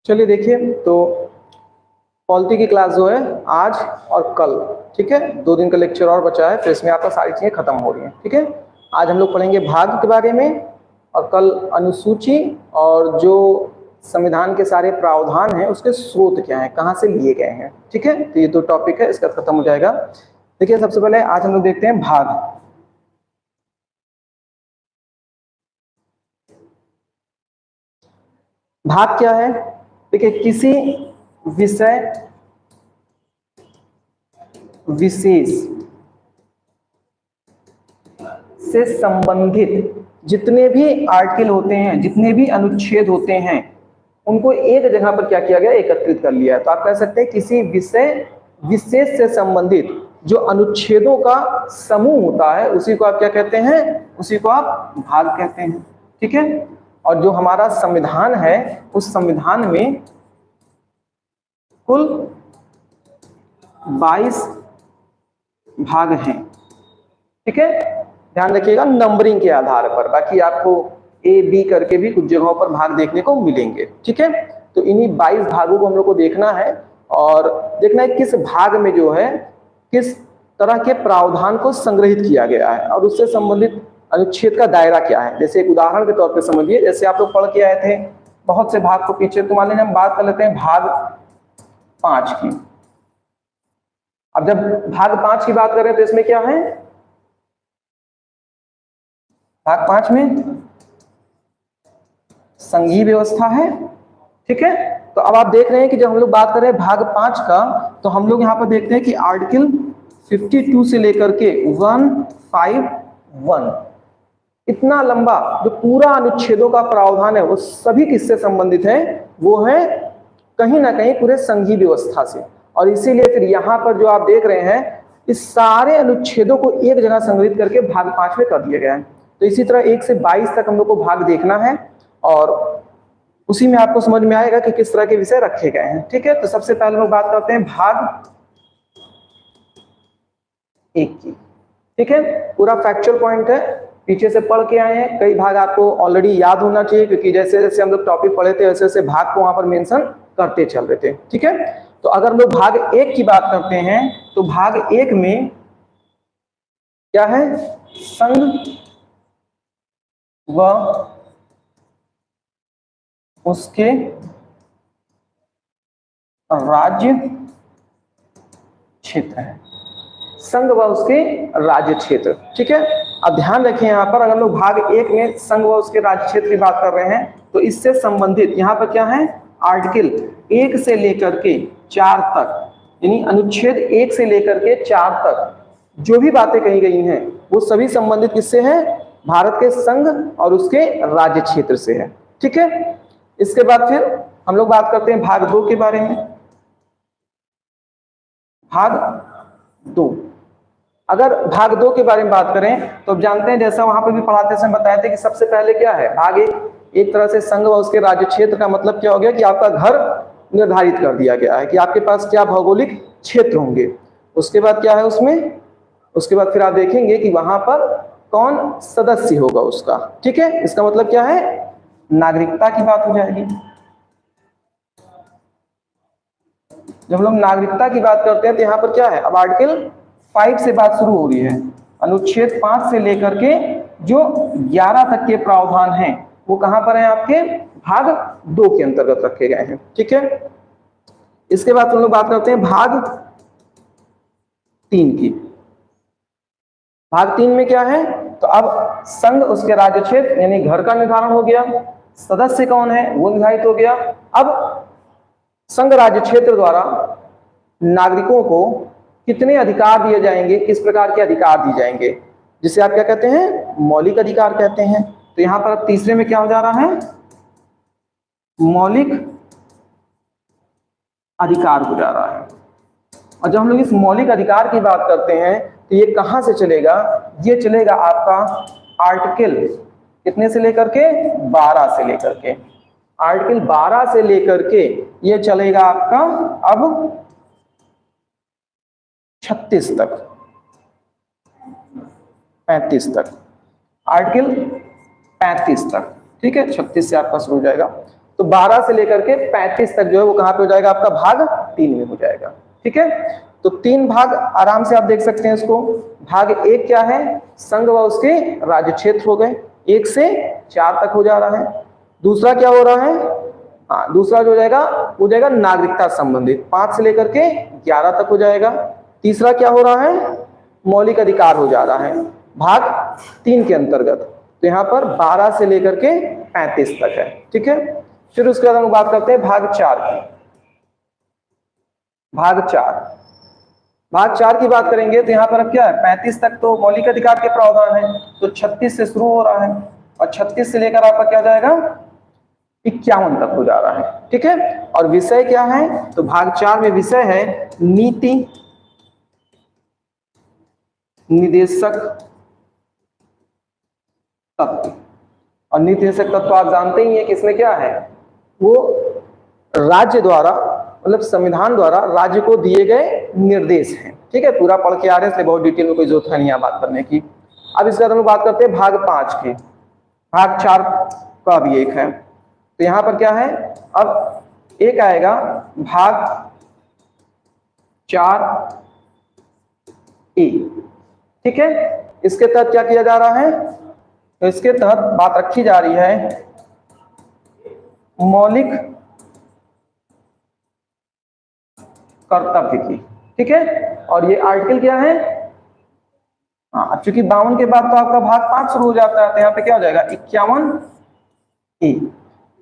चलिए देखिए, तो पॉलिटी की क्लास जो है आज और कल, ठीक है, 2 दिन का लेक्चर और बचा है, फिर इसमें आपका सारी चीजें खत्म हो रही हैं। ठीक है, आज हम लोग पढ़ेंगे भाग के बारे में और कल अनुसूची और जो संविधान के सारे प्रावधान हैं उसके स्रोत क्या हैं, कहाँ से लिए गए हैं। ठीक है, तो ये 2 टॉपिक है, इसका खत्म हो जाएगा। देखिए, सबसे पहले आज हम लोग देखते हैं भाग। भाग क्या है? देखिए, किसी विषय विशेष से संबंधित जितने भी आर्टिकल होते हैं, जितने भी अनुच्छेद होते हैं, उनको एक जगह पर क्या किया गया, एकत्रित कर लिया है। तो आप कह सकते हैं किसी विषय विशेष से संबंधित जो अनुच्छेदों का समूह होता है उसी को आप क्या कहते हैं, उसी को आप भाग कहते हैं। ठीक है, और जो हमारा संविधान है उस संविधान में कुल 22 भाग हैं। ठीक है, ध्यान रखिएगा नंबरिंग के आधार पर, बाकी आपको ए बी करके भी कुछ जगहों पर भाग देखने को मिलेंगे। ठीक है, तो इन्हीं 22 भागों को हम लोग को देखना है और देखना है किस भाग में जो है किस तरह के प्रावधान को संग्रहित किया गया है और उससे संबंधित अनुच्छेद का दायरा क्या है। जैसे एक उदाहरण के तौर पर समझिए, जैसे आप लोग पढ़ के आए थे बहुत से भाग को पीछे, तो मान लीजिए हम बात कर लेते हैं भाग 5 की। अब जब भाग 5 की बात करें तो इसमें क्या है, भाग 5 में संघीय व्यवस्था है। ठीक है, तो अब आप देख रहे हैं कि जब हम लोग बात करें भाग 5 का, तो हम लोग यहाँ पर देखते हैं कि आर्टिकल 52 से लेकर के 151 इतना लंबा जो पूरा अनुच्छेदों का प्रावधान है वो सभी किससे संबंधित है, वो है कहीं ना कहीं पूरे संघीय व्यवस्था से। और इसीलिए फिर यहाँ पर जो आप देख रहे हैं इस सारे अनुच्छेदों को एक जगह संग्रहित करके भाग 5 में कर दिया गया है। तो इसी तरह 1 से 22 तक हम लोग को भाग देखना है और उसी में आपको समझ में आएगा कि किस तरह के विषय रखे गए हैं। ठीक है, तो सबसे पहले हम लोग बात करते हैं भाग 1 की। ठीक है, पूरा फैक्चुअल पॉइंट है, पीछे से पढ़ के आए हैं, कई भाग आपको ऑलरेडी याद होना चाहिए क्योंकि जैसे जैसे हम लोग टॉपिक पढ़े थे वैसे वैसे भाग को वहां पर मेंशन करते चल रहे थे। ठीक है, तो अगर हम लोग भाग 1 की बात करते हैं तो भाग 1 में क्या है, संघ व उसके राज्य क्षेत्र है, संघ व उसके राज्य क्षेत्र। ठीक है, अब ध्यान रखें यहाँ पर अगर लोग भाग 1 में संघ व उसके राज्य क्षेत्र की बात कर रहे हैं तो इससे संबंधित यहाँ पर क्या है, आर्टिकल 1 से लेकर के 4 तक, यानी अनुच्छेद 1 से लेकर के 4 तक जो भी बातें कही गई हैं वो सभी संबंधित किससे है, भारत के संघ और उसके राज्य क्षेत्र से है। ठीक है, इसके बाद फिर हम लोग बात करते हैं भाग 2 के बारे में। भाग 2, अगर भाग 2 के बारे में बात करें तो जानते हैं, जैसा वहां पर भी पढ़ाते समय बताए थे कि सबसे पहले क्या है, भाग 1 एक तरह से संघ व उसके राज्य क्षेत्र का मतलब क्या हो गया कि आपका घर निर्धारित कर दिया गया है कि आपके पास क्या भौगोलिक क्षेत्र होंगे। उसके बाद क्या है उसमें, उसके बाद फिर आप देखेंगे कि वहां पर कौन सदस्य होगा उसका। ठीक है, इसका मतलब क्या है, नागरिकता की बात हो जाएगी। जब हम लोग नागरिकता की बात करते हैं तो यहाँ पर क्या है, अब आर्टिकल 5 से बात शुरू हो रही है, अनुच्छेद 5 से लेकर के जो 11 तक के प्रावधान हैं वो कहां पर है, आपके भाग 2 के अंतर्गत रखे गए हैं। ठीक है, इसके बाद हम लोग बात करते हैं भाग 3 की। भाग 3 में क्या है, तो अब संघ उसके राज्य क्षेत्र यानी घर का निर्धारण हो गया, सदस्य कौन है वो निर्धारित हो गया। अब संघ राज्य क्षेत्र द्वारा नागरिकों को कितने अधिकार दिए जाएंगे, किस प्रकार के अधिकार दिए जाएंगे, जिसे आप क्या कहते हैं, मौलिक अधिकार कहते हैं। तो यहां पर तीसरे में क्या हो जा रहा है, मौलिक अधिकार हो जा रहा है। और जब हम लोग इस मौलिक अधिकार की बात करते हैं तो ये कहां से चलेगा, ये चलेगा आपका आर्टिकल कितने से लेकर के, 12 से लेकर के, आर्टिकल 12 से लेकर के ये चलेगा आपका अब 36 तक, 35 तक, आर्टिकल 35 तक। ठीक है, 36 से आपका शुरू हो जाएगा। तो 12 से लेकर के 35 तक जो है वो कहाँ पे हो जाएगा, आपका भाग 3 में हो जाएगा। ठीक है, तो 3 भाग आराम से आप देख सकते हैं इसको। भाग 1 क्या है, संघ व उसके राज्य क्षेत्र हो गए, 1 से 4 तक हो जा रहा है। दूसरा क्या हो रहा है, हाँ दूसरा जो हो जाएगा नागरिकता संबंधित, 5 से लेकर के 11 तक हो जाएगा। तीसरा क्या हो रहा है, मौलिक अधिकार हो जा रहा है भाग 3 के अंतर्गत। तो यहाँ पर 12 से लेकर के 35 तक है। ठीक है, फिर उसके बाद हम बात करते हैं भाग 4 की। भाग 4 की बात करेंगे तो यहाँ पर अब क्या है, 35 तक तो मौलिक अधिकार के प्रावधान है, तो 36 से शुरू हो रहा है और 36 से लेकर आपका क्या जाएगा 51 तक हो जा रहा है। ठीक है, और विषय क्या है, तो भाग 4 में विषय है नीति निदेशक तत्व। और नीति निदेशक तत्व आप जानते ही हैं कि इसमें क्या है, वो राज्य द्वारा मतलब संविधान द्वारा राज्य को दिए गए निर्देश हैं। ठीक है, पूरा पढ़ के आ रहे हैं इसलिए बहुत डिटेल में कोई जरूरत है नहीं यहाँ बात करने की। अब इसके बाद हम बात करते हैं भाग 5 की। भाग 4 का भी एक है, तो यहाँ पर क्या है, अब एक आएगा भाग 4A। ठीक है, इसके तहत क्या किया जा रहा है, तो इसके तहत बात रखी जा रही है मौलिक कर्तव्य की। ठीक है, और ये आर्टिकल क्या है, हाँ चूंकि 52 के बाद तो आपका भाग 5 शुरू हो जाता है, तो यहाँ पे क्या हो जाएगा 51A।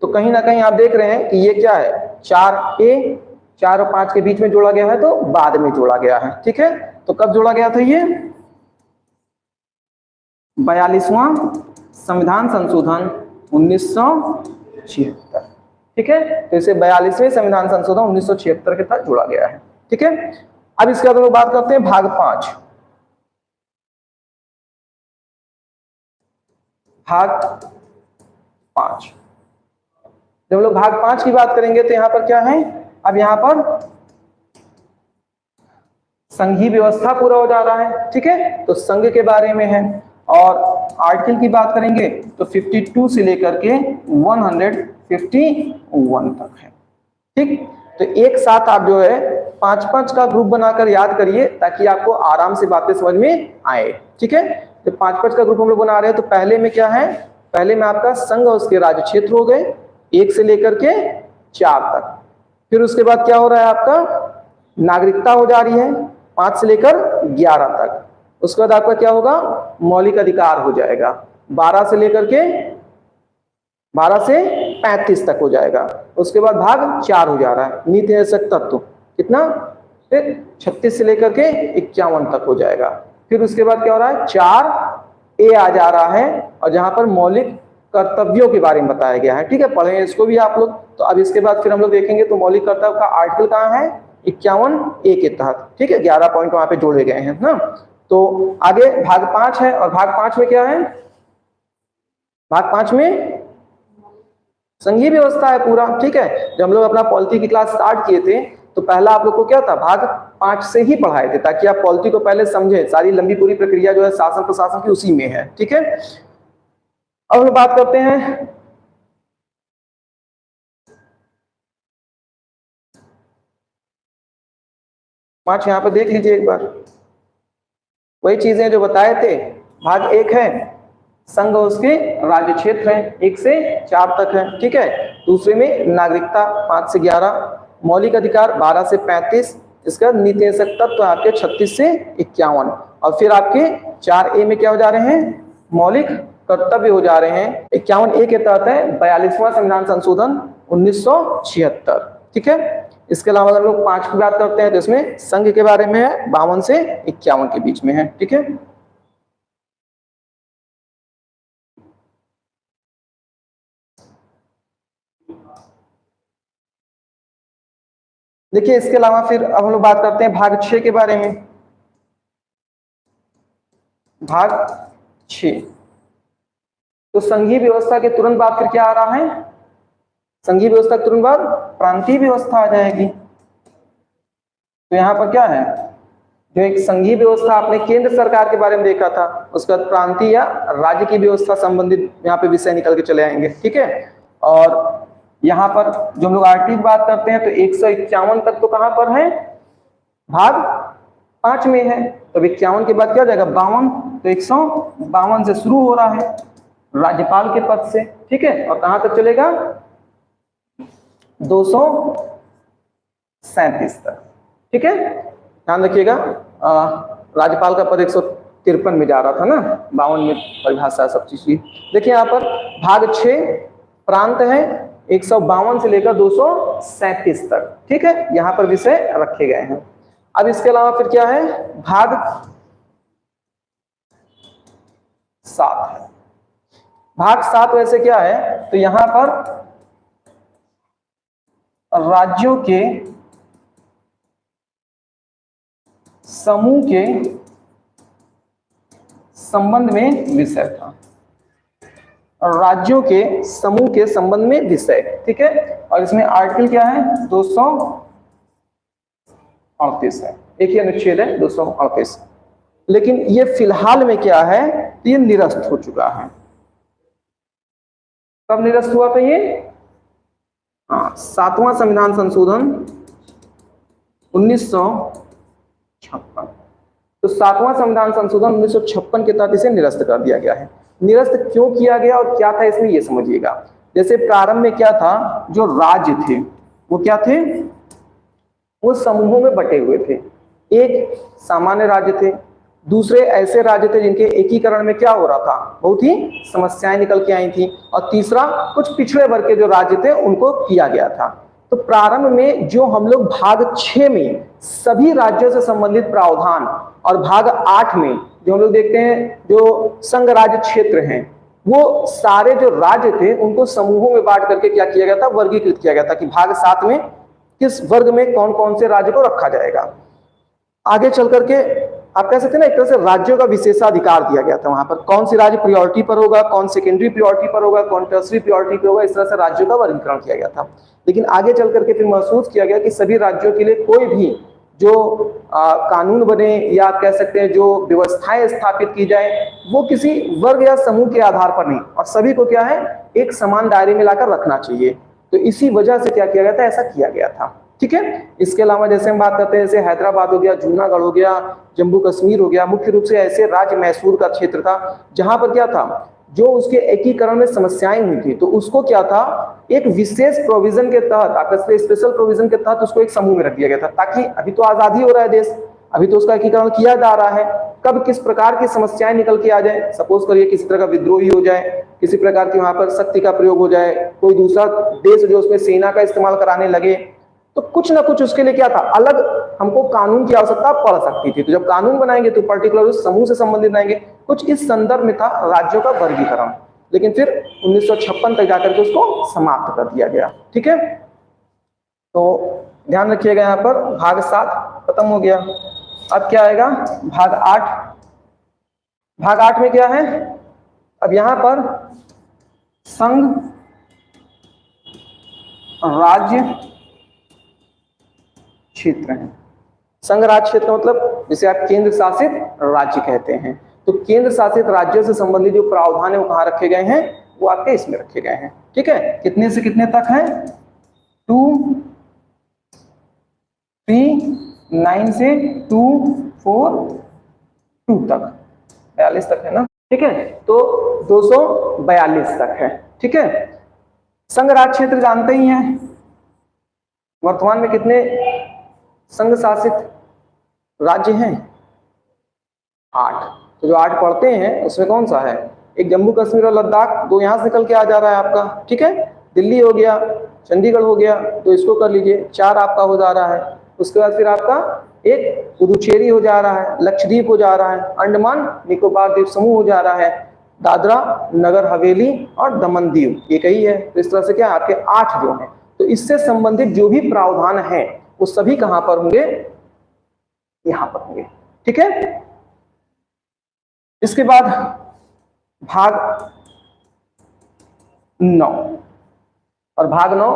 तो कहीं ना कहीं आप देख रहे हैं कि ये क्या है 4A, 4 और 5 के बीच में जोड़ा गया है, तो बाद में जोड़ा गया है। ठीक है, तो कब जोड़ा गया था, ये 42वां संविधान संशोधन 1976। ठीक है, तो इसे 42वें संविधान संशोधन 1976 के तहत जोड़ा गया है। ठीक है, अब इसके बाद हम लोग बात करते हैं भाग 5। जब हम लोग भाग 5 की बात करेंगे तो यहां पर क्या है, अब यहां पर संघीय व्यवस्था पूरा हो जा रहा है। ठीक है, तो संघ के बारे में है, और आर्टिकल की बात करेंगे तो 52 से लेकर के 151 तक है। ठीक, तो एक साथ आप जो है 5-5 का ग्रुप बनाकर याद करिए ताकि आपको आराम से बातें समझ में आए। ठीक है, तो 5-5 का ग्रुप हम लोग बना रहे हैं। तो पहले में क्या है, पहले में आपका संघ और उसके राज्य क्षेत्र हो गए 1 से लेकर के 4 तक। फिर उसके बाद क्या हो रहा है, आपका नागरिकता हो जा रही है 5 से लेकर 11 तक। उसके बाद आपका क्या होगा, मौलिक अधिकार हो जाएगा 12 से लेकर के 12 से 35 तक हो जाएगा। उसके बाद भाग 4 हो जा रहा है नीति निदेशक तत्व, कितना, फिर 36 से लेकर के 51 तक हो जाएगा। फिर उसके बाद क्या हो रहा है 4A आ जा रहा है, और जहां पर मौलिक कर्तव्यों के बारे में बताया गया है। ठीक है, पढ़ें इसको भी आप लोग। तो अब इसके बाद फिर हम लोग देखेंगे तो मौलिक कर्तव्य का आर्टिकल कहाँ है, 51A के तहत। ठीक है, 11 पॉइंट वहां पे जोड़े गए हैं ना। तो आगे भाग 5 है, और भाग 5 में क्या है, भाग 5 में संघीय व्यवस्था है पूरा। ठीक है, जब हम लोग अपना पॉलिटी की क्लास स्टार्ट किए थे तो पहला आप लोग को क्या था, भाग 5 से ही पढ़ाए थे ताकि आप पॉलिटी को पहले समझें। सारी लंबी पूरी प्रक्रिया जो है शासन प्रशासन की उसी में है। ठीक है, अब हम बात करते हैं पांच, यहां पर देख लीजिए एक बार, वही चीजें जो बताए थे। भाग 1 है संघ उसके राज्य क्षेत्र है 1 से 4 तक है। ठीक है, दूसरे में नागरिकता 5 से 11, मौलिक अधिकार 12 से 35, इसका नीति निदेशक तत्व आपके 36 से 51, और फिर आपके 4A में क्या हो जा रहे हैं, मौलिक कर्तव्य हो जा रहे हैं। 51A के तहत है 42वां संविधान संशोधन 1976। ठीक है, इसके अलावा अगर लोग 5 की बात करते हैं तो इसमें संघ के बारे में है 52 से 51 के बीच में है। ठीक है, देखिए इसके अलावा फिर अब हम लोग बात करते हैं भाग 6 के बारे में। भाग 6, तो संघीय व्यवस्था के तुरंत बाद फिर क्या आ रहा है, संघीय व्यवस्था के तुरंत बाद प्रांतीय व्यवस्था आ जाएगी। तो यहाँ पर क्या है, जो एक संघीय व्यवस्था आपने केंद्र सरकार के बारे में देखा था, उसके बाद प्रांतीय या राज्य की व्यवस्था संबंधित यहाँ पे विषय निकल के चले आएंगे। ठीक है, और यहाँ पर जो हम लोग आरटी की बात करते हैं तो 151 तक तो कहां पर है, भाग 5 में है। तो 51 के बाद क्या हो जाएगा 52, तो 152 से शुरू हो रहा है राज्यपाल के पद से, ठीक है, और कहां तक चलेगा 237 तक, ठीक है। ध्यान रखिएगा राज्यपाल का पद 153 में जा रहा था ना, 52 में परिभाषा सब चीज की। देखिए यहाँ पर भाग 6 प्रांत है 152 से लेकर 237 तक, ठीक है, यहाँ पर विषय रखे गए हैं। अब इसके अलावा फिर क्या है, भाग 7 है। भाग 7 वैसे क्या है, तो यहां पर राज्यों के समूह के संबंध में विषय था, राज्यों के समूह के संबंध में विषय, ठीक है। और इसमें आर्टिकल क्या है 238 है, एक ही अनुच्छेद है 238। लेकिन ये फिलहाल में क्या है, ये निरस्त हो चुका है। कब निरस्त हुआ था ये, 7वां संविधान संशोधन 1956। तो 7वां संविधान संशोधन 1956 के तहत इसे निरस्त कर दिया गया है। निरस्त क्यों किया गया और क्या था इसमें ये समझिएगा। जैसे प्रारंभ में क्या था, जो राज्य थे वो क्या थे, वो समूहों में बटे हुए थे। एक सामान्य राज्य थे, दूसरे ऐसे राज्य थे जिनके एकीकरण में क्या हो रहा था, बहुत ही समस्याएं निकल के आई थी, और तीसरा कुछ पिछड़े वर्ग के जो राज्य थे उनको किया गया था। तो प्रारंभ में जो हम लोग भाग 6 में सभी राज्यों से संबंधित प्रावधान, और भाग 8 में जो हम लोग देखते हैं जो संघ राज्य क्षेत्र हैं, वो सारे जो राज्य थे उनको समूहों में बांट करके क्या किया गया था, वर्गीकृत किया गया था कि भाग 7 में किस वर्ग में कौन कौन से राज्य को रखा जाएगा। आगे चल करके आप कह सकते हैं ना, एक तरह से राज्यों का विशेषाधिकार दिया गया था। वहां पर कौन सी राज्य प्रायोरिटी पर होगा, कौन सेकेंडरी प्रायोरिटी पर होगा, कौन टर्सरी प्रायोरिटी पर होगा, इस तरह से राज्यों का वर्गीकरण किया गया था। लेकिन आगे चल करके फिर महसूस किया गया कि सभी राज्यों के लिए कोई भी जो कानून बने या कह सकते हैं जो व्यवस्थाएं स्थापित की जाए, वो किसी वर्ग या समूह के आधार पर नहीं, और सभी को क्या है एक समान दायरे में लाकर रखना चाहिए। तो इसी वजह से क्या किया गया था, ऐसा किया गया था, ठीक है। इसके अलावा जैसे हम बात करते हैं, जैसे हैदराबाद हो गया, जूनागढ़ हो गया, जम्मू कश्मीर हो गया, मुख्य रूप से ऐसे राज्य मैसूर का क्षेत्र था जहां पर क्या था, जो उसके एकीकरण में समस्याएं हुई थी, तो उसको क्या था, एक विशेष प्रोविजन के तहत, स्पेशल प्रोविजन के तहत उसको एक समूह में रख दिया गया था, ताकि अभी तो आजादी हो रहा है देश, अभी तो उसका एकीकरण किया जा रहा है, कब किस प्रकार की समस्याएं निकल के आ जाए, सपोज करिए किसी तरह का विद्रोही हो जाए, किसी प्रकार की वहां पर शक्ति का प्रयोग हो जाए, कोई दूसरा देश जो उसमें सेना का इस्तेमाल कराने लगे, तो कुछ ना कुछ उसके लिए क्या था, अलग हमको कानून की आवश्यकता पड़ सकती थी। तो जब कानून बनाएंगे तो पर्टिकुलर उस समूह से संबंधित बनाएंगे, कुछ इस संदर्भ में था राज्यों का वर्गीकरण। लेकिन फिर 1956 तक जाकर के उसको समाप्त कर दिया गया, ठीक है। तो ध्यान रखिएगा, यहाँ पर भाग 7 खत्म हो गया। अब क्या आएगा, भाग 8। भाग 8 में क्या है, अब यहाँ पर संघ राज्य क्षेत्र है। संघ राज्य क्षेत्र मतलब जिसे आप केंद्र शासित राज्य कहते हैं। तो केंद्र शासित राज्यों से संबंधित जो प्रावधान है वो कहाँ रखे गए हैं, वो आपके इसमें रखे गए हैं, ठीक है। कितने से कितने तक है, 239 से 242 तक, 42 तक है ना, ठीक है। तो 242 तक है, ठीक है। संघ राज्य क्षेत्र जानते ही हैं, वर्तमान में कितने संघ शासित राज्य हैं, 8। तो जो 8 पढ़ते हैं उसमें कौन सा है, एक जम्मू कश्मीर और लद्दाख, 2 यहां से निकल के आ जा रहा है आपका, ठीक है। दिल्ली हो गया, चंडीगढ़ हो गया, तो इसको कर लीजिए, 4 आपका हो जा रहा है। उसके बाद फिर आपका एक पुदुचेरी हो जा रहा है, लक्षद्वीप हो जा रहा है, अंडमान निकोबार द्वीप समूह हो जा रहा है, दादरा नगर हवेली और दमन दीव, एक ही है। तो इस तरह से क्या आपके 8 जो हैं। तो इससे संबंधित जो भी प्रावधान है वो सभी कहां पर होंगे, यहां पर होंगे, ठीक है। इसके बाद भाग 9, और भाग 9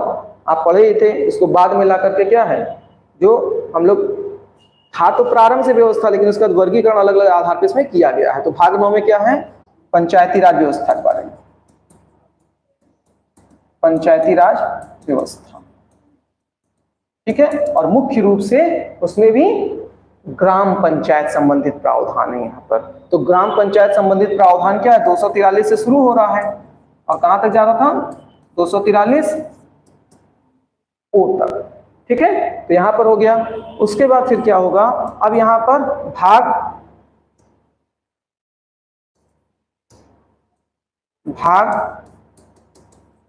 आप पढ़े ही थे, इसको बाद में ला करके क्या है, जो हम लोग था तो प्रारंभ से व्यवस्था, लेकिन उसका वर्गीकरण अलग अलग आधार पर इसमें किया गया है। तो भाग 9 में क्या है, पंचायती राज व्यवस्था के बारे में, पंचायती राज व्यवस्था, ठीक है। और मुख्य रूप से उसमें भी ग्राम पंचायत संबंधित प्रावधान है यहाँ पर। तो ग्राम पंचायत संबंधित प्रावधान क्या है, 243 से शुरू हो रहा है और कहां तक जा रहा था, 243 ओ तक, ठीक है। तो यहां पर हो गया। उसके बाद फिर क्या होगा, अब यहां पर भाग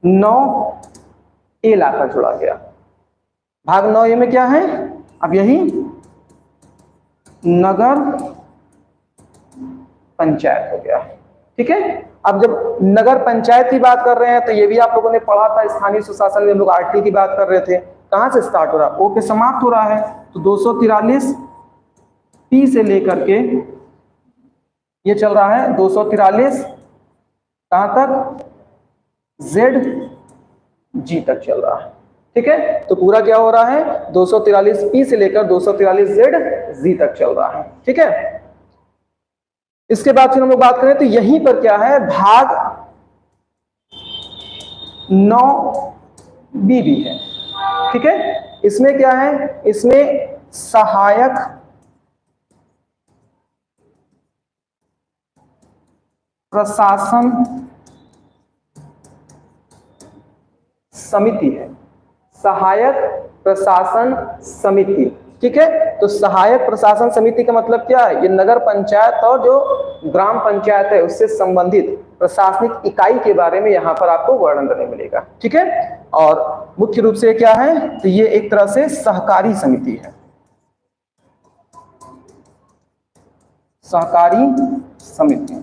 9A लाकर जोड़ा गया। भाग 9A में क्या है, अब यही नगर पंचायत हो गया, ठीक है। अब जब नगर पंचायत की बात कर रहे हैं तो ये भी आप लोगों ने पढ़ा था स्थानीय सुशासन में, हम लोग आर्टिकल की बात कर रहे थे। कहां से स्टार्ट हो रहा है, ओ पे समाप्त हो रहा है। तो 243 पी से लेकर के ये चल रहा है 243 कहां तक, जेड जी तक चल रहा है, ठीक है। तो पूरा क्या हो रहा है, 243 पी से लेकर 243 जेड जी तक चल रहा है, ठीक है। इसके बाद फिर हम लोग बात करें तो यहीं पर क्या है, भाग 9B भी है, ठीक है। इसमें क्या है, इसमें सहायक प्रशासन समिति है, सहायक प्रशासन समिति, ठीक है। तो सहायक प्रशासन समिति का मतलब क्या है, ये नगर पंचायत और जो ग्राम पंचायत है उससे संबंधित प्रशासनिक इकाई के बारे में यहाँ पर आपको वर्णन करने मिलेगा, ठीक है। और मुख्य रूप से क्या है, तो ये एक तरह से सहकारी समिति है, सहकारी समिति।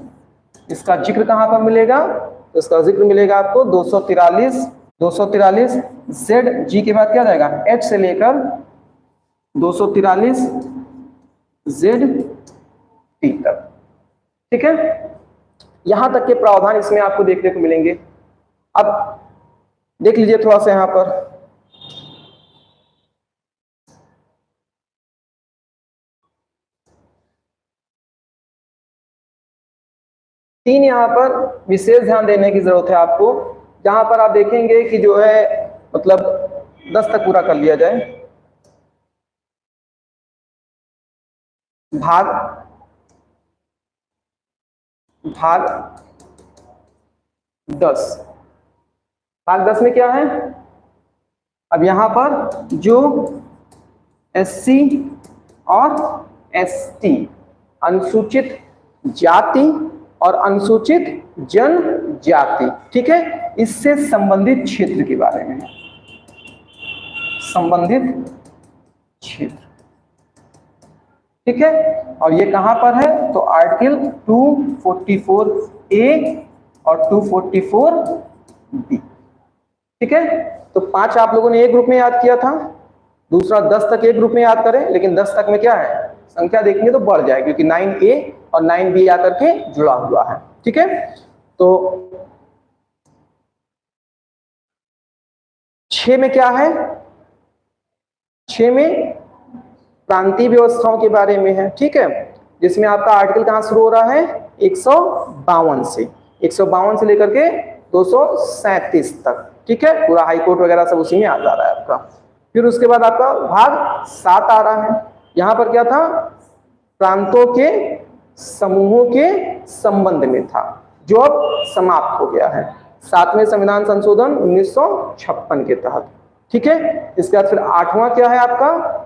इसका जिक्र कहां पर मिलेगा, तो इसका जिक्र मिलेगा आपको 243 जेड जी के बाद क्या जाएगा, एच से लेकर 243 जेड टी तक, ठीक है। यहां तक के प्रावधान इसमें आपको देखने को मिलेंगे। अब देख लीजिए थोड़ा सा यहां पर, तीन यहां पर विशेष ध्यान देने की जरूरत है आपको, जहां पर आप देखेंगे कि जो है मतलब 10 तक पूरा कर लिया जाए। भाग 10 में क्या है, अब यहां पर जो SC और ST अनुसूचित जाति और अनुसूचित जनजाति, ठीक है, इससे संबंधित क्षेत्र के बारे में, संबंधित क्षेत्र, ठीक है। और ये कहां पर है, तो आर्टिकल 244A और 244B, ठीक है। तो 5 आप लोगों ने एक ग्रुप में याद किया था, दूसरा 10 तक एक ग्रुप में याद करें, लेकिन 10 तक में क्या है, संख्या देखेंगे तो बढ़ जाए क्योंकि 9A और 9B आकर के जुड़ा हुआ है, ठीक है। तो 6 में क्या है, 6 में प्रांतीय व्यवस्थाओं के बारे में है, ठीक है, जिसमें आपका आर्टिकल कहां शुरू हो रहा है, 152 से 152 से लेकर के 237 तक, ठीक है। पूरा हाई कोर्ट वगैरह सब उसी में आ जा रहा है आपका। फिर उसके बाद आपका भाग 7 आ रहा है, यहां पर क्या था, प्रांतों के समूहों के संबंध में था, जो अब समाप्त हो गया है 7वें संविधान संशोधन 1956 के तहत, ठीक है। इसके बाद फिर 8वां क्या है आपका,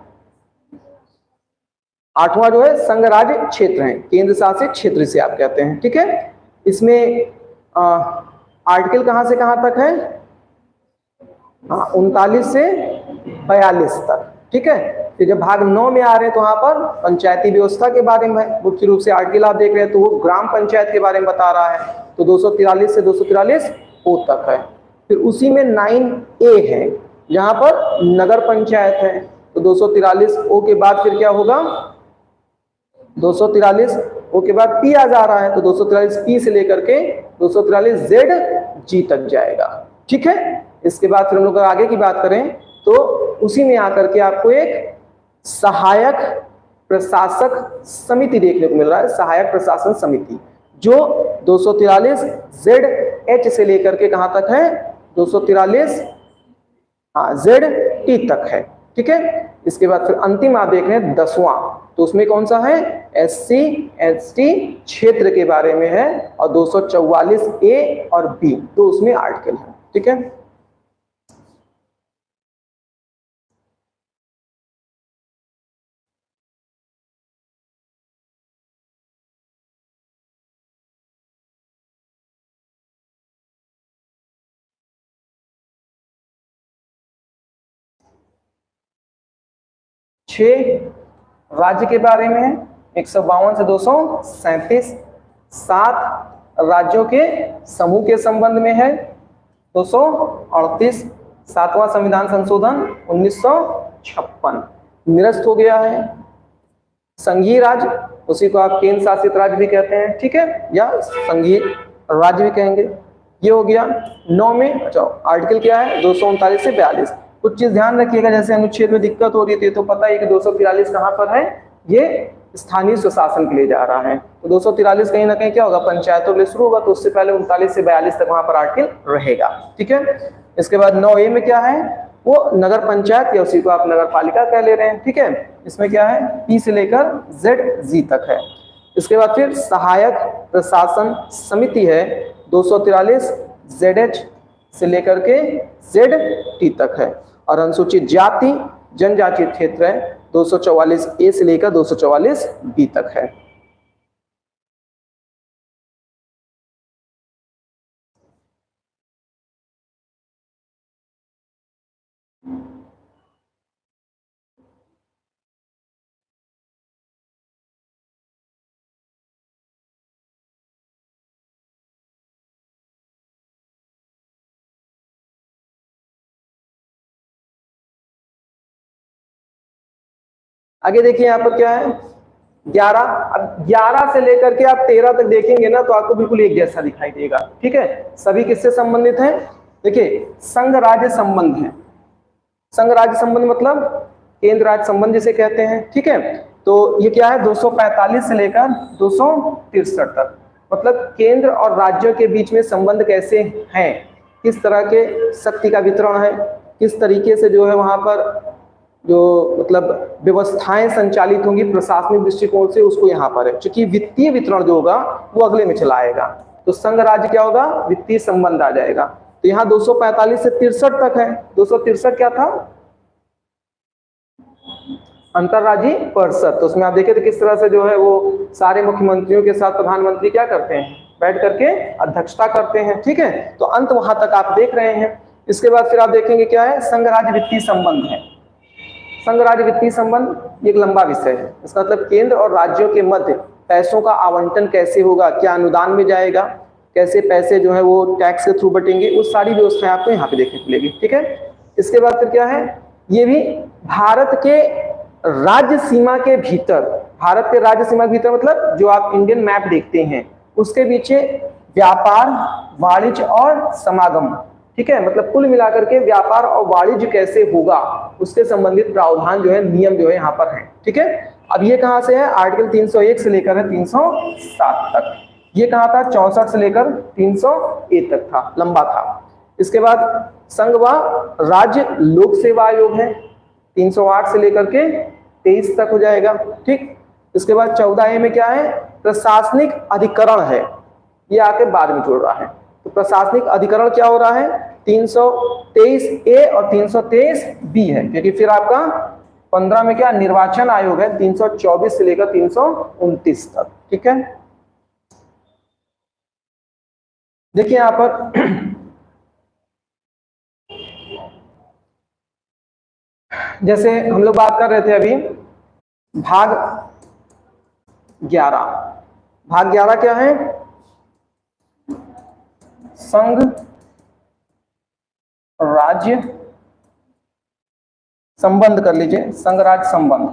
8वां जो है संघ राज्य क्षेत्र है, केंद्र शासित क्षेत्र से आप कहते हैं, ठीक है। इसमें आर्टिकल कहां से कहां तक है, 39 से 42 तक, ठीक है। फिर जब भाग 9 में आ रहे हैं तो वहां पर पंचायती व्यवस्था के बारे में मुख्य रूप से आर्टिकल आप देख रहे हैं, तो वो ग्राम पंचायत के बारे में बता रहा है, तो 243 से 243 ओ तक है। फिर उसी में 9A है, जहां पर नगर पंचायत है, तो 243 ओ के बाद फिर क्या होगा, 243 ओ के बाद पी आ जा रहा है, तो 243 पी से लेकर के 243 जेड जी तक जाएगा, ठीक है। इसके बाद फिर हम लोग आगे की बात करें तो उसी में आकर के आपको एक सहायक प्रशासक समिति देखने को मिल रहा है, सहायक प्रशासन समिति, जो 243 जेड एच से लेकर के कहां तक है, 243 हाँ जेड टी तक है, ठीक है। इसके बाद फिर अंतिम आप देख रहे हैं 10वां, तो उसमें कौन सा है, SC ST क्षेत्र के बारे में है, और 244 ए और बी तो उसमें आर्टिकल है, ठीक है। छह राज्य के बारे में है, 152 से 237, 7 राज्यों के समूह के संबंध में है, 238, 7वां संविधान संशोधन 1956 निरस्त हो गया है। संघीय राज्य, उसी को आप केंद्र शासित राज्य भी कहते हैं, ठीक है, या संघीय राज्य भी कहेंगे, ये हो गया। 9 में अच्छा आर्टिकल क्या है, 239 से 42। कुछ चीज ध्यान रखिएगा, जैसे अनुच्छेद में दिक्कत हो रही थी तो पता है कि 243 कहाँ पर है, ये स्थानीय स्वशासन के लिए जा रहा है, तो 243 कहीं ना कहीं क्या होगा, पंचायतों के लिए शुरू होगा, तो उससे पहले 39 से 42 तक वहां पर आर्टिकल रहेगा, ठीक है। इसके बाद 9A में क्या है, वो नगर पंचायत या उसी को आप नगर पालिका कह ले रहे हैं, ठीक है। इसमें क्या है, P से लेकर ZG तक है। इसके बाद फिर सहायक प्रशासन समिति है, 243 ZH से लेकर के ZT तक है, और अनुसूचित जाति जनजातीय क्षेत्र है, 244 A से लेकर 244 B तक है। आगे देखिए यहाँ पर क्या है, 11। अब 11 से लेकर के आप 13 तक देखेंगे ना तो आपको बिल्कुल एक जैसा दिखाई देगा, ठीक है। सभी किससे संबंधित हैं, देखिए संघ राज्य संबंध है। संघ राज्य संबंध मतलब केंद्र राज्य संबंध जिसे कहते हैं, ठीक है। तो ये क्या है, 245 से लेकर 263 तक, मतलब केंद्र और राज्यों के बीच में संबंध कैसे हैं, किस तरह के शक्ति का वितरण है, किस तरीके से जो है वहां पर जो मतलब व्यवस्थाएं संचालित होंगी प्रशासनिक दृष्टिकोण से, उसको यहाँ पर है। क्योंकि वित्तीय वितरण जो होगा वो अगले में चला आएगा, तो संघ राज्य क्या होगा, वित्तीय संबंध आ जाएगा। तो यहाँ 245 से 63 तक है। 263 क्या था, अंतरराज्यीय परिषद। तो उसमें आप देखें तो किस तरह से जो है वो सारे मुख्यमंत्रियों के साथ प्रधानमंत्री क्या करते हैं, बैठ करके अध्यक्षता करते हैं, ठीक है। तो अंत वहां तक आप देख रहे हैं। इसके बाद फिर आप देखेंगे क्या है, संघ राज्य वित्तीय संबंध है। संघ राज्य वित्तीय संबंध एक लंबा विषय है। इसका मतलब केंद्र और राज्यों के मध्य पैसों का आवंटन कैसे होगा, क्या अनुदान में जाएगा, कैसे पैसे जो है वो टैक्स के थ्रू बटेंगे, उस सारी व्यवस्थाएं आपको यहाँ पे देखने को मिलेगी, ठीक है। इसके बाद फिर क्या है, ये भी भारत के राज्य सीमा के भीतर, भारत के राज्य सीमा के भीतर मतलब जो आप इंडियन मैप देखते हैं उसके पीछे व्यापार, वाणिज्य और समागम, ठीक है, मतलब कुल मिलाकर के व्यापार और वाणिज्य कैसे होगा उसके संबंधित प्रावधान जो है, नियम जो है यहाँ पर है, ठीक है। अब ये कहाँ से है, आर्टिकल 301 से लेकर है 307 तक। ये कहाँ था, 64 से लेकर 301 तक था, लंबा था। इसके बाद संघ व राज्य लोक सेवा आयोग है, 308 से लेकर के 23 तक हो जाएगा, ठीक। इसके बाद 14A में क्या है, प्रशासनिक अधिकरण है, ये आके बाद में जुड़ रहा है। तो प्रशासनिक अधिकरण क्या हो रहा है, 323A और 323B है, क्योंकि फिर आपका 15 में क्या निर्वाचन आयोग है, 324 से लेकर 329 तक, ठीक है। देखिए यहां पर जैसे हम लोग बात कर रहे थे अभी भाग 11। भाग 11 क्या है, संघ राज्य संबंध कर लीजिए, संघ राज्य संबंध।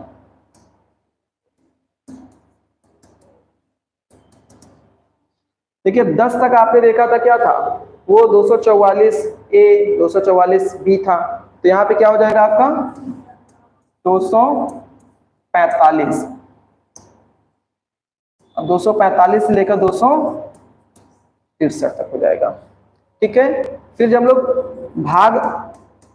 देखिए 10 तक आपने देखा था क्या था, वो 244A 244B था, तो यहां पे क्या हो जाएगा आपका 245। अब 245 से लेकर 263 तक हो जाएगा, ठीक है। फिर जब हम लोग भाग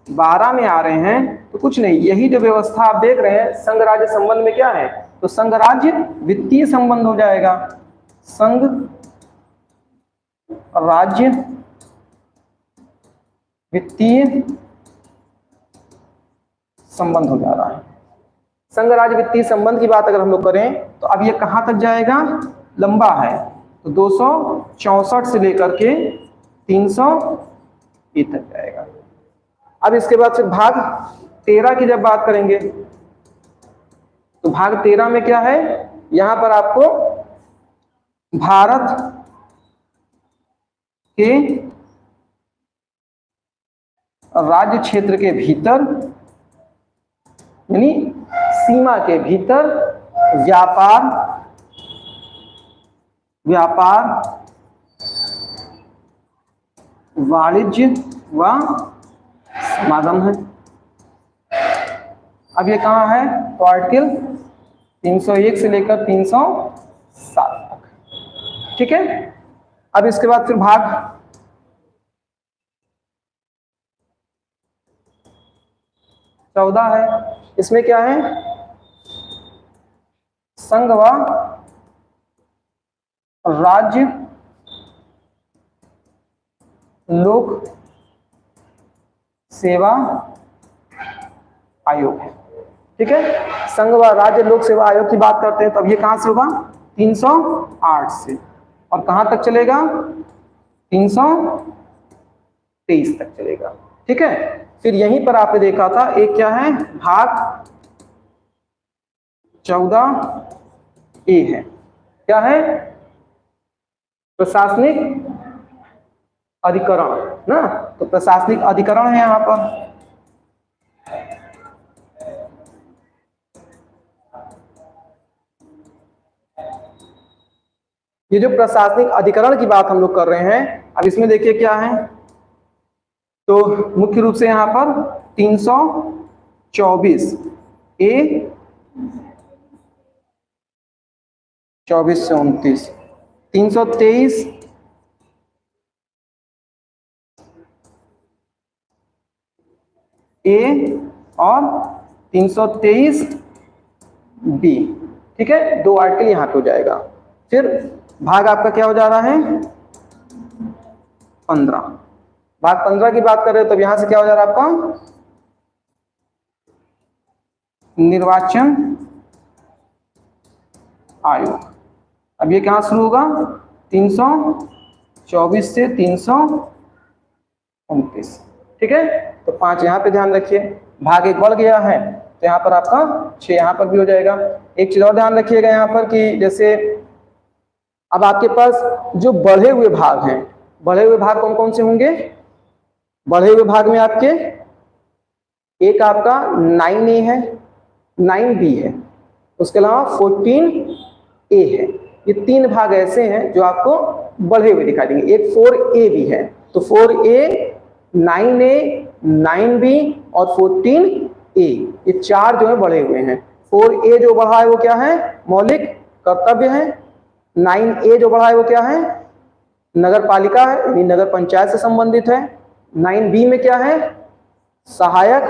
12 में आ रहे हैं तो कुछ नहीं, यही जो व्यवस्था आप देख रहे हैं संघ राज्य संबंध में क्या है, तो संघ राज्य वित्तीय संबंध हो जाएगा, संघ राज्य वित्तीय संबंध हो जा रहा है। संघ राज्य वित्तीय संबंध की बात अगर हम लोग करें तो अब ये कहां तक जाएगा, लंबा है, तो 264 से लेकर के 300 तक जाएगा। अब इसके बाद से भाग 13 की जब बात करेंगे तो भाग 13 में क्या है, यहां पर आपको भारत के राज्य क्षेत्र के भीतर यानी सीमा के भीतर व्यापार वाणिज्य व समागम है। अब ये कहाँ है, तो आर्टिकल 301 से लेकर 307 तक, ठीक है। अब इसके बाद फिर भाग 14 है, इसमें क्या है, संघ व राज्य लोक सेवा आयोग है, ठीक है। संघ व राज्य लोक सेवा आयोग की बात करते हैं तब ये कहां से होगा, 308 से, और कहां तक चलेगा, 323 तक चलेगा, ठीक है। फिर यहीं पर आपने देखा था एक क्या है, भाग 14A है, क्या है, प्रशासनिक अधिकरण ना, तो प्रशासनिक अधिकरण है यहां पर। ये जो प्रशासनिक अधिकरण की बात हम लोग कर रहे हैं, अब इसमें देखिए क्या है, तो मुख्य रूप से यहां पर 324A 24 से 29, 323 A और 323 B, ठीक है, 2 आर्टिकल यहां पे हो जाएगा। फिर भाग आपका क्या हो जा रहा है, 15, भाग 15 की बात कर रहे हो तब यहां से क्या हो जा रहा है आपका, निर्वाचन आयोग। अब ये कहां शुरू होगा, 324 से 329, ठीक है। तो 5 यहाँ पे ध्यान रखिए, भाग 1 बढ़ गया है तो यहाँ पर आपका 6 यहाँ पर भी हो जाएगा। एक चीज और ध्यान रखिएगा यहाँ पर कि जैसे अब आपके पास जो बढ़े हुए भाग हैं, बढ़े हुए भाग कौन कौन से होंगे, बढ़े हुए भाग में आपके एक आपका 9A है, 9B है, उसके अलावा 14A है। ये 3 भाग ऐसे हैं जो आपको बढ़े हुए दिखाई देंगे। एक 4A भी है, तो 4A, 9A, 9B और 14A, ये 4 जो है बढ़े हुए हैं। 4A जो बढ़ा है वो क्या है, मौलिक कर्तव्य है। 9A जो बढ़ा है वो क्या है, नगर पालिका है, यानी नगर पंचायत से संबंधित है। 9B में क्या है, सहायक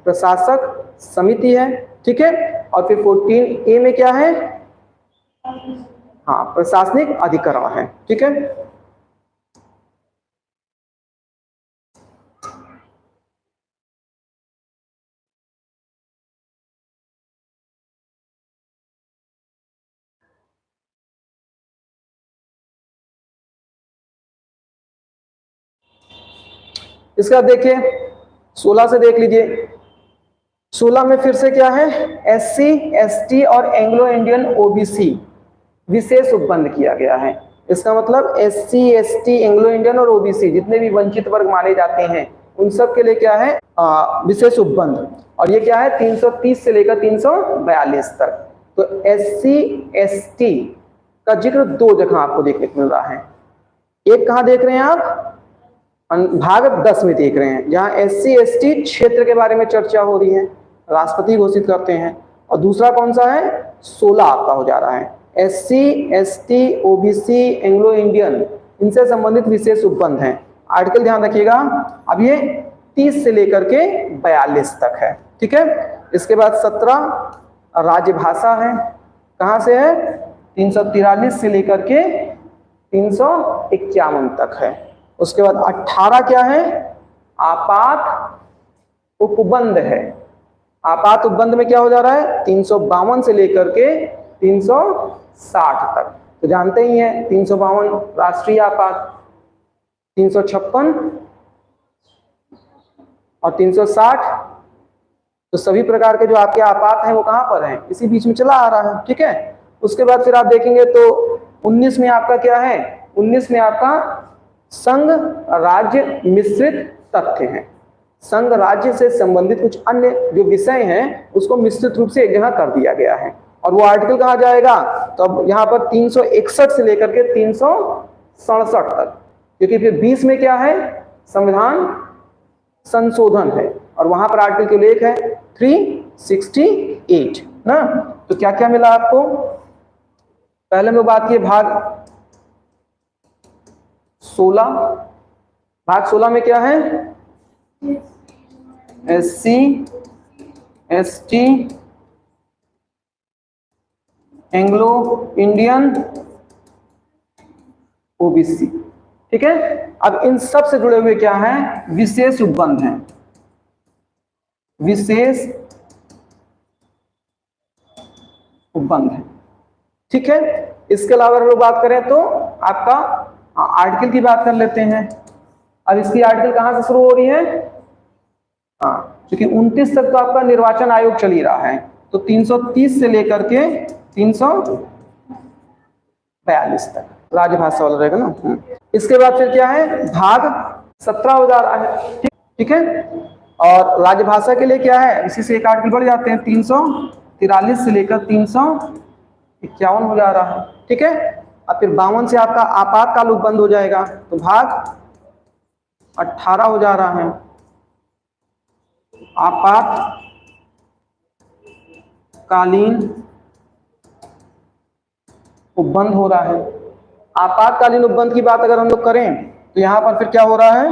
प्रशासक समिति है, ठीक है। और फिर 14A में क्या है, हाँ, प्रशासनिक अधिकरण है, ठीक है। इसका देखिए 16 से देख लीजिए। 16 में फिर से क्या है, SC, ST और एंग्लो इंडियन OBC विशेष उपबंध किया गया है। इसका मतलब SC, ST, एंग्लो इंडियन और OBC जितने भी वंचित वर्ग माने जाते हैं उन सब के लिए क्या है, विशेष उपबंध। और ये क्या है, 330 से लेकर 342 तक। तो SC, ST का जिक्र 2 जगह आपको देखने को मिल रहा है। एक कहां देख रहे हैं आप, भाग 10 में देख रहे हैं, जहां SC, ST क्षेत्र के बारे में चर्चा हो रही है, राष्ट्रपति घोषित करते हैं। और दूसरा कौन सा है, 16 आपका हो जा रहा है, SC, ST, OBC, Anglo Indian, इनसे संबंधित विशेष उपबंध हैं। आर्टिकल ध्यान रखिएगा। अब ये 330 से लेकर के 42 तक है। ठीक है, इसके बाद 17 राजभाषा है, कहाँ से है, 343 से लेकर के 351 तक है। उसके बाद 18 क्या है, आपात उपबंध है। आपात उपबंध में क्या हो जा रहा है, 352 से लेकर के 360 तक। तो जानते ही हैं 352 राष्ट्रीय आपात, 356 और 360, तो सभी प्रकार के जो आपके आपात हैं वो कहां पर हैं, इसी बीच में चला आ रहा है। ठीक है, उसके बाद फिर आप देखेंगे तो 19 में आपका क्या है, 19 में आपका संघ राज्य मिश्रित तथ्य है। संघ राज्य से संबंधित कुछ अन्य जो विषय हैं उसको मिश्रित रूप से एक जगह कर दिया गया है। और वो आर्टिकल कहाँ जाएगा, तो अब यहाँ पर 361 से लेकर के 367 तक, क्योंकि फिर 20 में क्या है, संविधान संशोधन है, और वहां पर आर्टिकल के लेख है 368 ना। तो क्या क्या मिला आपको, पहले में बात की भाग 16, भाग 16 में क्या है, SC ST Anglo Indian OBC। ठीक है, अब इन सब से जुड़े हुए क्या हैं, विशेष उपबंध हैं, विशेष उपबंध है। ठीक है, इसके अलावा अगर बात करें तो आपका आर्टिकल की बात कर लेते हैं। अब इसकी आर्टिकल कहां से शुरू हो रही है, क्योंकि 29 तक तो आपका निर्वाचन आयोग चल ही रहा है, तो 330 से लेकर के 342 तक राजभाषा वाला रहेगा ना। इसके बाद फिर क्या है, भाग 17 हो जा रहा है। ठीक है, और राजभाषा के लिए क्या है, इसी से एक आर्टिकल बढ़ जाते हैं, 343 से लेकर 351 हो जा रहा है। ठीक है, अब फिर 52 से आपका आपातकाल उपबंध हो जाएगा, तो भाग 18 हो जा रहा है, आपातकालीन उपबंध हो रहा है। आपातकालीन उपबंध की बात अगर हम लोग करें तो यहां पर फिर क्या हो रहा है,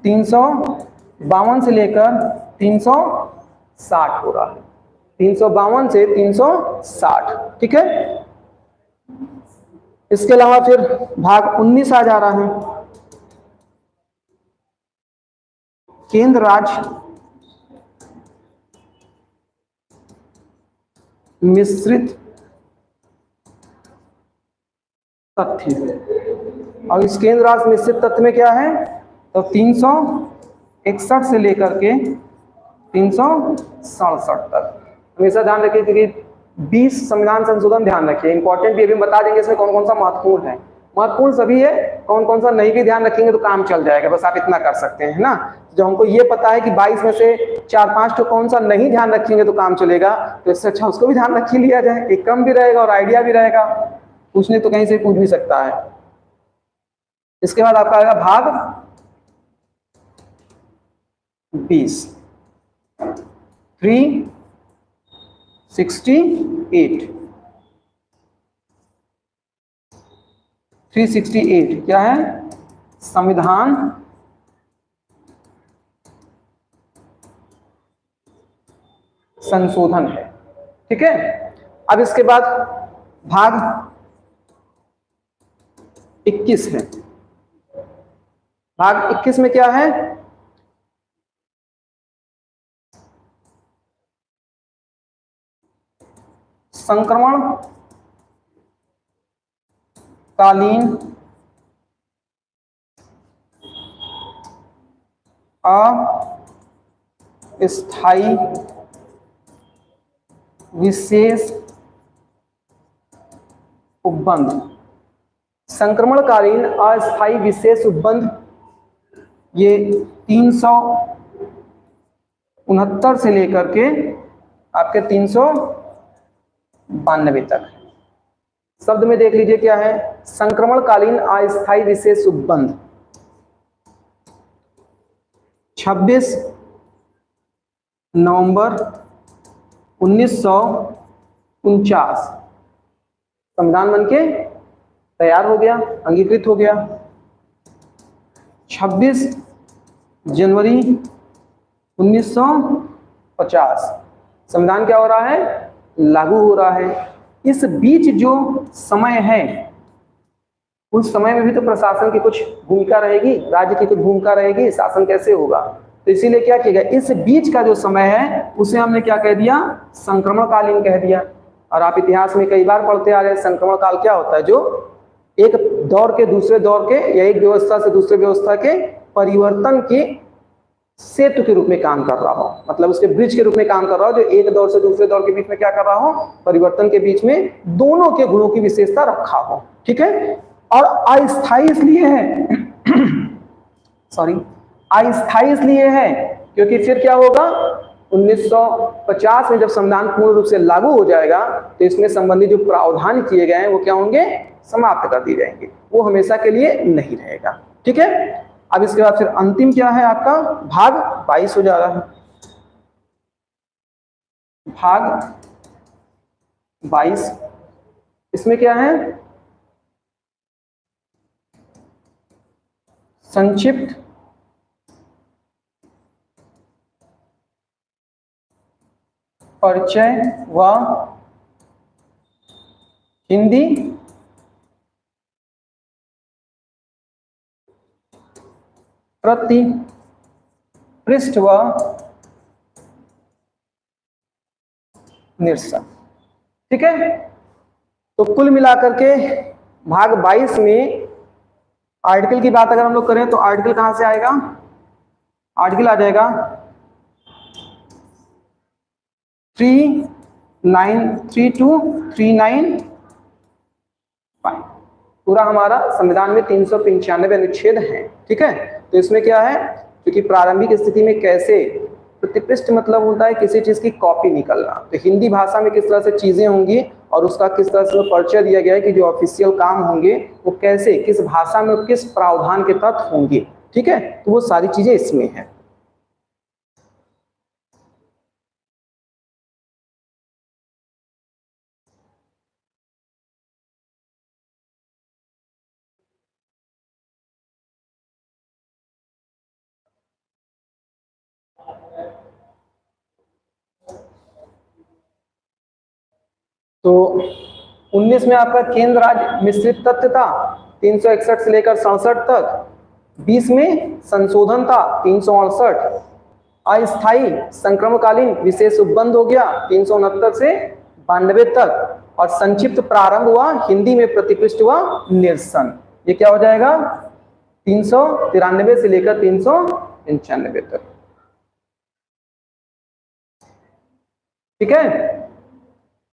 352 से लेकर 360 हो रहा है, 352 से 360। ठीक है, इसके अलावा फिर भाग 19 आ जा रहा है, केंद्र राज्य मिश्रित तथ्य। और इस केंद्र राज्य मिश्रित तथ्य में क्या है, तो 361 से लेकर के 367 तक। हमेशा ध्यान रखिए, क्योंकि 20 संविधान संशोधन ध्यान रखिए, इंपॉर्टेंट भी अभी बता देंगे इसमें कौन कौन सा महत्वपूर्ण है। महत्वपूर्ण सभी है, कौन कौन सा नहीं भी ध्यान रखेंगे तो काम चल जाएगा, बस आप इतना कर सकते हैं ना। जब हमको ये पता है कि 22 में से 4-5 तो कौन सा नहीं ध्यान रखेंगे तो काम चलेगा, तो इससे अच्छा उसको भी ध्यान रख ही लिया जाए, एक कम भी रहेगा और आइडिया भी रहेगा, पूछने तो कहीं से पूछ भी सकता है। इसके बाद आपका आएगा भाग 20, 368 क्या है, संविधान संशोधन है। ठीक है, अब इसके बाद भाग 21 है। भाग 21 में क्या है, संक्रमण कालीन अस्थायी विशेष उपबंध। संक्रमणकालीन अस्थायी विशेष उपबंध ये 369 से लेकर के आपके 392 तक। शब्द में देख लीजिए क्या है, संक्रमणकालीन अस्थायी विशेष उपबंध 26 नवंबर 1949 संविधान बनके तैयार हो गया, अंगीकृत हो गया। 26 जनवरी 1950 संविधान क्या हो रहा है, लागू हो रहा है। इस बीच जो समय है उस समय में भी तो प्रशासन की कुछ भूमिका रहेगी, राज्य की कुछ भूमिका रहेगी, शासन कैसे होगा। तो इसीलिए क्या किया गया, इस बीच का जो समय है उसे हमने क्या कह दिया, संक्रमणकालीन कह दिया। और आप इतिहास में कई बार पढ़ते आ रहे हैं, संक्रमण काल क्या होता है, जो एक दौर के दूसरे दौर के या एक व्यवस्था से दूसरे व्यवस्था के परिवर्तन के सेतु के रूप में काम कर रहा हो, मतलब उसके ब्रिज के रूप में काम कर रहा हो, जो एक दौर से दूसरे दौर के बीच में क्या कर रहा हो, परिवर्तन के बीच में दोनों के गुणों की विशेषता रखा हो। ठीक है। और अस्थायी इसलिए है सॉरी अस्थायी इसलिए है क्योंकि फिर क्या होगा, 1950 में जब संविधान पूर्ण रूप से लागू हो जाएगा तो इसमें संबंधित जो प्रावधान किए गए हैं वो क्या होंगे, समाप्त कर दिए जाएंगे, वो हमेशा के लिए नहीं रहेगा। ठीक है। अब इसके बाद फिर अंतिम क्या है आपका, भाग 22 हो जा रहा है। भाग 22 इसमें क्या है, संक्षिप्त परिचय व हिंदी प्रति पृष्ठ व निरसन। ठीक है। तो कुल मिलाकर के भाग 22 में आर्टिकल की बात अगर हम लोग करें तो आर्टिकल कहां से आएगा, आर्टिकल आ जाएगा 3932 395। पूरा हमारा संविधान में 395 अनुच्छेद हैं। ठीक है। तो इसमें क्या है, क्योंकि प्रारंभिक स्थिति में कैसे प्रतिपृष्ठ मतलब होता है किसी चीज की कॉपी निकलना, तो हिंदी भाषा में किस तरह से चीजें होंगी और उसका किस तरह से परिचय दिया गया है कि जो ऑफिशियल काम होंगे वो कैसे किस भाषा में किस प्रावधान के तहत होंगे। ठीक है। तो वो सारी चीजें इसमें है। तो 19 में आपका केंद्र राज्य मिश्रित तथ्य था 361 से लेकर 67 तक। 20 में संशोधन था 368। अस्थायी संक्रमणकालीन विशेष उपबंध हो गया 369 से 92 तक। और संक्षिप्त प्रारंभ हुआ हिंदी में प्रतिपृष्ठ व निरसन। ये क्या हो जाएगा, 393 से लेकर 395 तक। ठीक है।